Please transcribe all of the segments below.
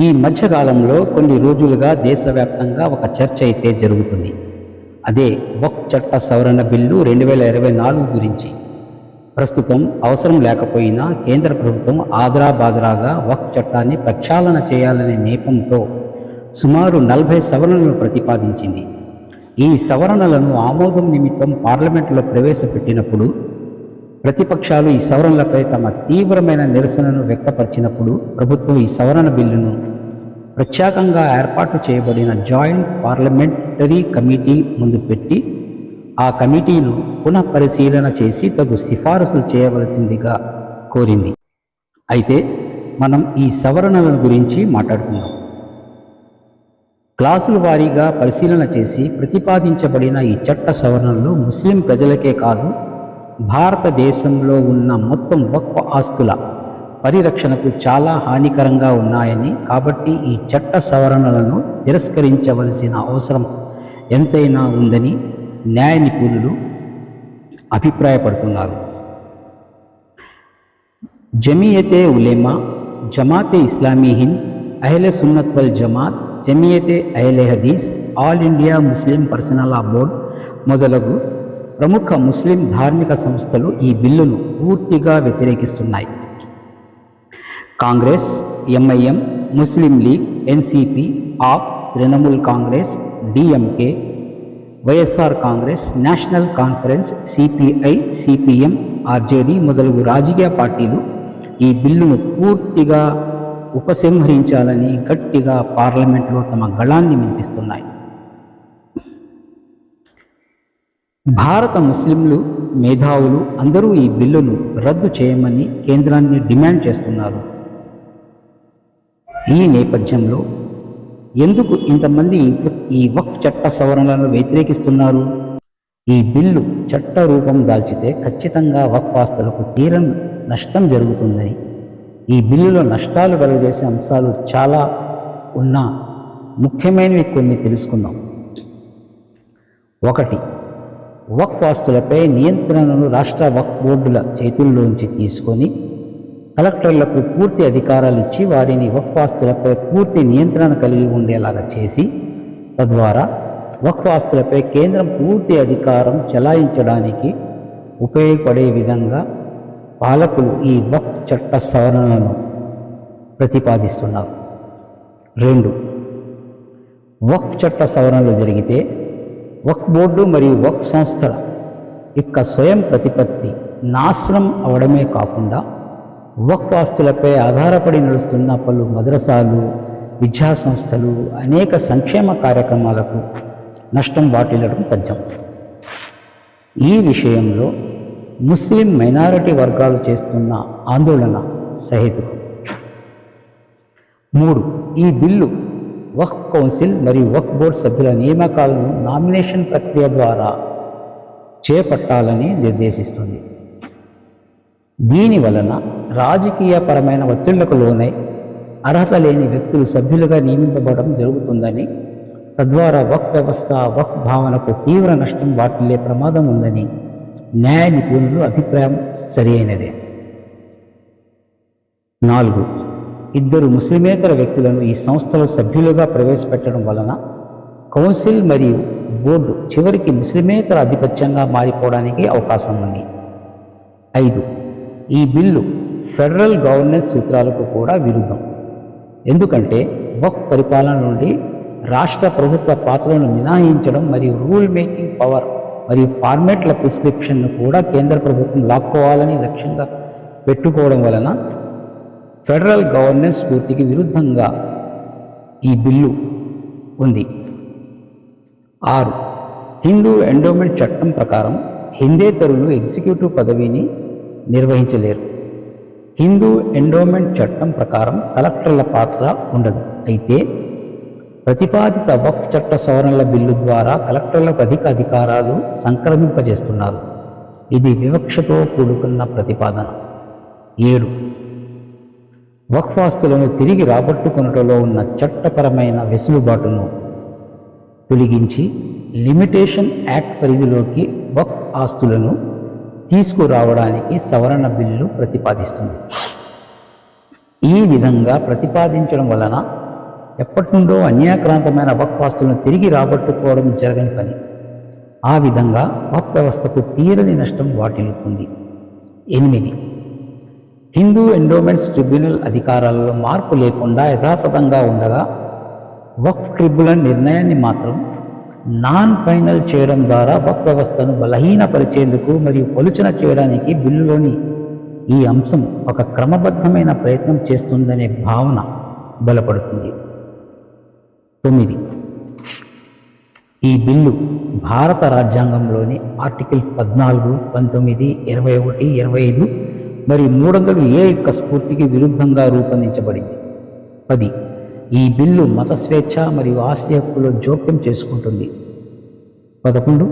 ఈ మధ్యకాలంలో కొన్ని రోజులుగా దేశవ్యాప్తంగా ఒక చర్చ అయితే జరుగుతుంది. అదే వక్ఫ్ చట్ట సవరణ బిల్లు 2024 గురించి. ప్రస్తుతం అవసరం లేకపోయినా కేంద్ర ప్రభుత్వం ఆదరాబాదరాగా వక్ఫ్ చట్టాన్ని ప్రక్షాళన చేయాలనే నేపంతో సుమారు 40 సవరణలను ప్రతిపాదించింది. ఈ సవరణలను ఆమోదం నిమిత్తం పార్లమెంటులో ప్రవేశపెట్టినప్పుడు ప్రతిపక్షాలు ఈ సవరణలపై తమ తీవ్రమైన నిరసనను వ్యక్తపరిచినప్పుడు ప్రభుత్వం ఈ సవరణ బిల్లును ప్రత్యేకంగా ఏర్పాటు చేయబడిన జాయింట్ పార్లమెంటరీ కమిటీ ముందు పెట్టి ఆ కమిటీను పునఃపరిశీలన చేసి తగు సిఫారసులు చేయవలసిందిగా కోరింది. అయితే మనం ఈ సవరణల గురించి మాట్లాడుకుందాం. క్లాసుల వారీగా పరిశీలన చేసి ప్రతిపాదించబడిన ఈ చట్ట సవరణలు ముస్లిం ప్రజలకే కాదు, భారతదేశంలో ఉన్న మొత్తం వక్ఫ్ ఆస్తుల పరిరక్షణకు చాలా హానికరంగా ఉన్నాయని, కాబట్టి ఈ చట్ట సవరణలను తిరస్కరించవలసిన అవసరం ఎంతైనా ఉందని న్యాయ నిపుణులు అభిప్రాయపడుతున్నారు. జమియతే ఉలేమా, జమాతే ఇస్లామీ హింద్, అహ్లే సున్నత్ వల్ జమాత్, జమియతే అహ్లే హదీస్, ఆల్ ఇండియా ముస్లిం పర్సనల్ లా బోర్డ్ మొదలగు ప్రముఖ ముస్లిం ధార్మిక సంస్థలు ఈ బిల్లును పూర్తిగా వ్యతిరేకిస్తున్నాయి. Congress, MIM, Muslim League, NCP, AAP, Trinamool Congress, DMK, YSR Congress, National Conference, CPI, CPM, RJD మొదలగు రాజకీయ పార్టీలు ఈ బిల్లును పూర్తిగా ఉపసంహరించాలని గట్టిగా పార్లమెంట్లో తమ గళాన్ని వినిపిస్తున్నాయి. భారత ముస్లింలు, మేధావులు అందరూ ఈ బిల్లును రద్దు చేయమని కేంద్రాన్ని డిమాండ్ చేస్తున్నారు. ఈ నేపథ్యంలో ఎందుకు ఇంతమంది ఈ వక్ఫ్ చట్ట సవరణలను వ్యతిరేకిస్తున్నారు? ఈ బిల్లు చట్ట రూపం దాల్చితే ఖచ్చితంగా వక్ఫ్ ఆస్తులకు తీరం నష్టం జరుగుతుందని, ఈ బిల్లులో నష్టాలు కలుగజేసే అంశాలు చాలా ఉన్నా ముఖ్యమైనవి కొన్ని తెలుసుకుందాం. 1. వక్ఫ్ ఆస్తులపై నియంత్రణను రాష్ట్ర వక్ఫ్ బోర్డుల చేతుల్లోంచి తీసుకొని కలెక్టర్లకు పూర్తి అధికారాలు ఇచ్చి వారిని వక్ఫ్ ఆస్తులపై పూర్తి నియంత్రణ కలిగి ఉండేలాగా చేసి తద్వారా వక్ఫ్ ఆస్తులపై కేంద్రం పూర్తి అధికారం చెలాయించడానికి ఉపయోగపడే విధంగా పాలకులు ఈ వక్ఫ్ చట్ట సవరణలను ప్రతిపాదిస్తున్నారు. 2. వక్ఫ్ చట్ట సవరణలు జరిగితే వక్ఫ్ బోర్డు మరియు వక్ఫ్ సంస్థల యొక్క స్వయం ప్రతిపత్తి నాశనం అవడమే కాకుండా వక్ఫ్ ఆస్తులపై ఆధారపడి నడుస్తున్న పలు మద్రసాలు, విద్యా సంస్థలు, అనేక సంక్షేమ కార్యక్రమాలకు నష్టం వాటిల్లడం తథ్యం. ఈ విషయంలో ముస్లిం మైనారిటీ వర్గాలు చేస్తున్న ఆందోళన సహేతుకం. 3. ఈ బిల్లు వక్ఫ్ కౌన్సిల్ మరియు వక్ఫ్ బోర్డు సభ్యుల నియామకాలను నామినేషన్ ప్రక్రియ ద్వారా చేపట్టాలని నిర్దేశిస్తుంది. దీని వలన రాజకీయపరమైన ఒత్తిళ్లకు లోనై అర్హత లేని వ్యక్తులు సభ్యులుగా నియమింపబడడం జరుగుతుందని, తద్వారా వక్ఫ్ వ్యవస్థ, వక్ఫ్ భావనకు తీవ్ర నష్టం వాటిల్లే ప్రమాదం ఉందని న్యాయ నిపుణులు అభిప్రాయం సరియైనదే. 4. ఇద్దరు ముస్లిమేతర వ్యక్తులను ఈ సంస్థలో సభ్యులుగా ప్రవేశపెట్టడం వలన కౌన్సిల్ మరియు బోర్డు చివరికి ముస్లిమేతర ఆధిపత్యంగా మారిపోవడానికి అవకాశం ఉంది. 5. ఈ బిల్లు ఫెడరల్ గవర్నెన్స్ సూత్రాలకు కూడా విరుద్ధం. ఎందుకంటే వక్ఫ్ పరిపాలన నుండి రాష్ట్ర ప్రభుత్వ పాత్రలను మినహాయించడం మరియు రూల్ మేకింగ్ పవర్ మరియు ఫార్మేట్ల ప్రిస్క్రిప్షన్ను కూడా కేంద్ర ప్రభుత్వం లాక్కోవాలని లక్ష్యంగా పెట్టుకోవడం వలన ఫెడరల్ గవర్నెన్స్ స్ఫూర్తికి విరుద్ధంగా ఈ బిల్లు ఉంది. 6. హిందూ ఎండోమెంట్ చట్టం ప్రకారం హిందేతరులు ఎగ్జిక్యూటివ్ పదవిని నిర్వహించలేరు. హిందూ ఎండోమెంట్ చట్టం ప్రకారం కలెక్టర్ల పాత్ర ఉండదు. అయితే ప్రతిపాదిత వక్ఫ్ చట్ట సవరణల బిల్లు ద్వారా కలెక్టర్లకు అధిక అధికారాలు సంక్రమింపజేస్తున్నారు. ఇది వివక్షతో కూడుకున్న ప్రతిపాదన. 7. వక్ఫ్ ఆస్తులను తిరిగి రాబట్టుకొనుటలో ఉన్న చట్టపరమైన వెసులుబాటును తొలగించి లిమిటేషన్ యాక్ట్ పరిధిలోకి వక్ఫ్ ఆస్తులను తీసుకురావడానికి సవరణ బిల్లు ప్రతిపాదిస్తుంది. ఈ విధంగా ప్రతిపాదించడం వలన ఎప్పటి నుండో అన్యాక్రాంతమైన వక్ఫ్ ఆస్తులను తిరిగి రాబట్టుకోవడం జరగని పని. ఆ విధంగా వక్ఫ్ వ్యవస్థకు తీరని నష్టం వాటిల్లుతుంది. 8. హిందూ ఎండోమెంట్స్ ట్రిబ్యునల్ అధికారాలలో మార్పు లేకుండా యథాతథంగా ఉండగా వక్ఫ్ ట్రిబ్యునల్ నిర్ణయాన్ని మాత్రం నాన్ ఫైనల్ చేయడం ద్వారా వక్ఫ్ వ్యవస్థను బలహీనపరిచేందుకు మరియు పలుచన చేయడానికి బిల్లులోని ఈ అంశం ఒక క్రమబద్ధమైన ప్రయత్నం చేస్తుందనే భావన బలపడుతుంది. 9. ఈ బిల్లు భారత రాజ్యాంగంలోని ఆర్టికల్ 14, 19, 21, 25 మరియు 300A యొక్క స్ఫూర్తికి విరుద్ధంగా రూపొందించబడింది. 10. ఈ బిల్లు మత స్వేచ్ఛ మరియు ఆస్తి హక్కులో జోక్యం చేసుకుంటుంది. 11.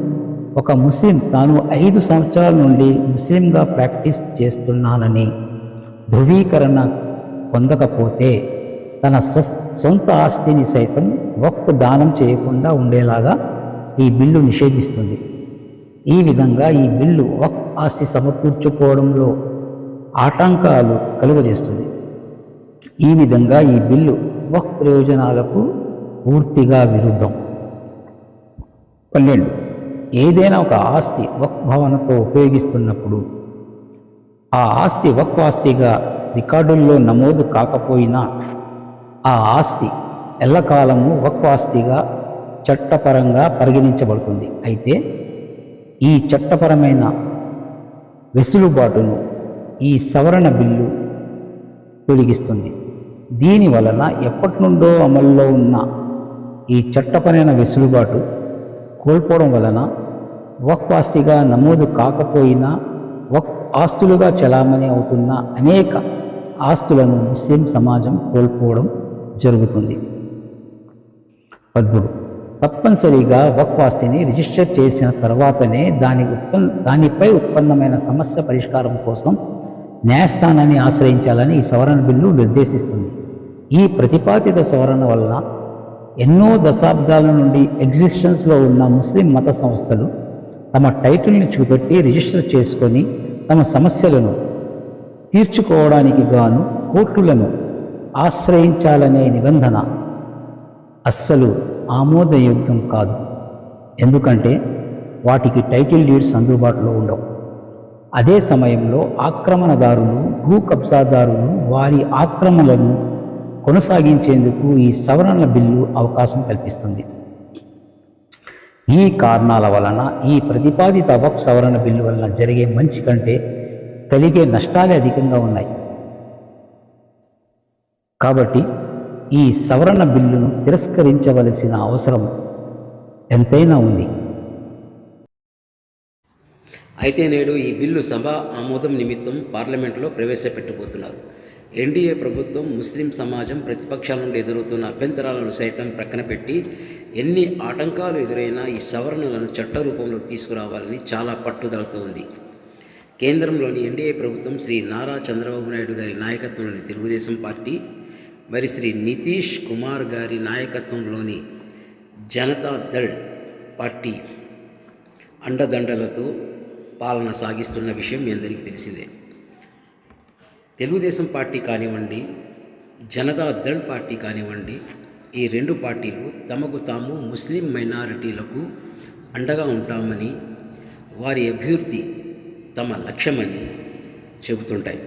ఒక ముస్లిం తాను 5 సంవత్సరాల నుండి ముస్లింగా ప్రాక్టీస్ చేస్తున్నానని ధృవీకరణ పొందకపోతే తన సొంత ఆస్తిని సైతం వక్ఫ్ దానం చేయకుండా ఉండేలాగా ఈ బిల్లు నిషేధిస్తుంది. ఈ విధంగా ఈ బిల్లు వక్ఫ్ ఆస్తి సమకూర్చుకోవడంలో ఆటంకాలు కలుగజేస్తుంది. ఈ విధంగా ఈ బిల్లు వక్ఫ్ ప్రయోజనాలకు పూర్తిగా విరుద్ధం. 12. ఏదైనా ఒక ఆస్తి వక్ఫ్ భావనతో ఉపయోగిస్తున్నప్పుడు ఆ ఆస్తి వక్ఫ్ ఆస్తిగా రికార్డుల్లో నమోదు కాకపోయినా ఆ ఆస్తి ఎల్లకాలము వక్ఫ్ ఆస్తిగా చట్టపరంగా పరిగణించబడుతుంది. అయితే ఈ చట్టపరమైన వెసులుబాటును ఈ సవరణ బిల్లు తొలగిస్తుంది. దీని వలన ఎప్పటి నుండో అమల్లో ఉన్న ఈ చట్టపరమైన వెసులుబాటు కోల్పోవడం వలన వక్ఫ్ ఆస్తిగా నమోదు కాకపోయినా వక్ఫ్ ఆస్తులుగా చలామణి అవుతున్న అనేక ఆస్తులను ముస్లిం సమాజం కోల్పోవడం జరుగుతుంది. 13. తప్పనిసరిగా వక్ఫ్ ఆస్తిని రిజిస్టర్ చేసిన తర్వాతనే దానిపై ఉత్పన్నమైన సమస్య పరిష్కారం కోసం న్యాయస్థానాన్ని ఆశ్రయించాలని ఈ సవరణ బిల్లు నిర్దేశిస్తుంది. ఈ ప్రతిపాదిత సవరణ వలన ఎన్నో దశాబ్దాల నుండి ఎగ్జిస్టెన్స్లో ఉన్న ముస్లిం మత సంస్థలు తమ టైటిల్ని చూపెట్టి రిజిస్టర్ చేసుకొని తమ సమస్యలను తీర్చుకోవడానికి గాను కోర్టులను ఆశ్రయించాలనే నిబంధన అస్సలు ఆమోదయోగ్యం కాదు. ఎందుకంటే వాటికి టైటిల్ డీడ్స్ అందుబాటులో ఉండవు. అదే సమయంలో ఆక్రమణదారులు, భూ కబ్జాదారులు వారి ఆక్రమణలను కొనసాగించేందుకు ఈ సవరణ బిల్లు అవకాశం కల్పిస్తుంది. ఈ కారణాల వలన ఈ ప్రతిపాదిత వక్ఫ్ సవరణ బిల్లు వలన జరిగే మంచి కంటే కలిగే నష్టాలే అధికంగా ఉన్నాయి. కాబట్టి ఈ సవరణ బిల్లును తిరస్కరించవలసిన అవసరం ఎంతైనా ఉంది. అయితే నేడు ఈ బిల్లు సభ ఆమోదం నిమిత్తం పార్లమెంట్లో ప్రవేశపెట్టబోతున్నారు. ఎన్డీఏ ప్రభుత్వం ముస్లిం సమాజం ప్రతిపక్షాల నుండి ఎదురవుతున్న అభ్యంతరాలను సైతం ప్రక్కన పెట్టి ఎన్ని ఆటంకాలు ఎదురైనా ఈ సవరణలను చట్ట రూపంలోకి తీసుకురావాలని చాలా పట్టుదలతో ఉంది. కేంద్రంలోని ఎన్డీఏ ప్రభుత్వం శ్రీ నారా చంద్రబాబు నాయుడు గారి నాయకత్వంలోని తెలుగుదేశం పార్టీ మరి శ్రీ నితీష్ కుమార్ గారి నాయకత్వంలోని జనతాదళ్ పార్టీ అండదండలతో పాలన సాగిస్తున్న విషయం మీ అందరికీ తెలిసిందే. తెలుగుదేశం పార్టీ కానివ్వండి, జనతాదళ్ పార్టీ కానివ్వండి, ఈ రెండు పార్టీలు తమకు తాము ముస్లిం మైనారిటీలకు అండగా ఉంటామని, వారి అభివృద్ధి తమ లక్ష్యమని చెబుతుంటాయి.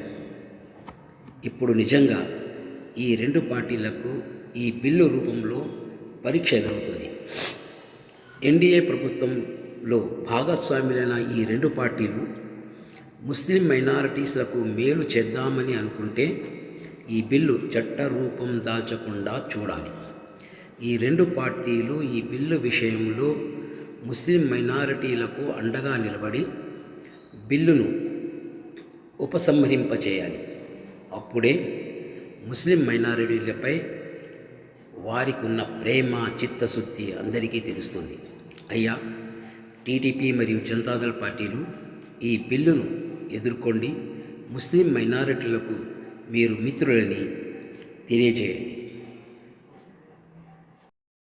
ఇప్పుడు నిజంగా ఈ రెండు పార్టీలకు ఈ బిల్లు రూపంలో పరీక్ష ఎదురవుతుంది. ఎన్డీఏ ప్రభుత్వంలో భాగస్వాములైన ఈ రెండు పార్టీలు ముస్లిం మైనారిటీస్లకు మేలు చేద్దామని అనుకుంటే ఈ బిల్లు చట్ట రూపం దాల్చకుండా చూడాలి. ఈ రెండు పార్టీలు ఈ బిల్లు విషయంలో ముస్లిం మైనారిటీలకు అండగా నిలబడి బిల్లును ఉపసంహరింపచేయాలి. అప్పుడే ముస్లిం మైనారిటీలపై వారికి ఉన్న ప్రేమ, చిత్తశుద్ధి అందరికీ తెలుస్తుంది. అయ్యా, టీడీపీ మరియు జనతాదళ్ పార్టీలు ఈ బిల్లును ఎదుర్కొండి ముస్లిం మైనారిటీలకు మీరు మిత్రులని తెలియజేయండి.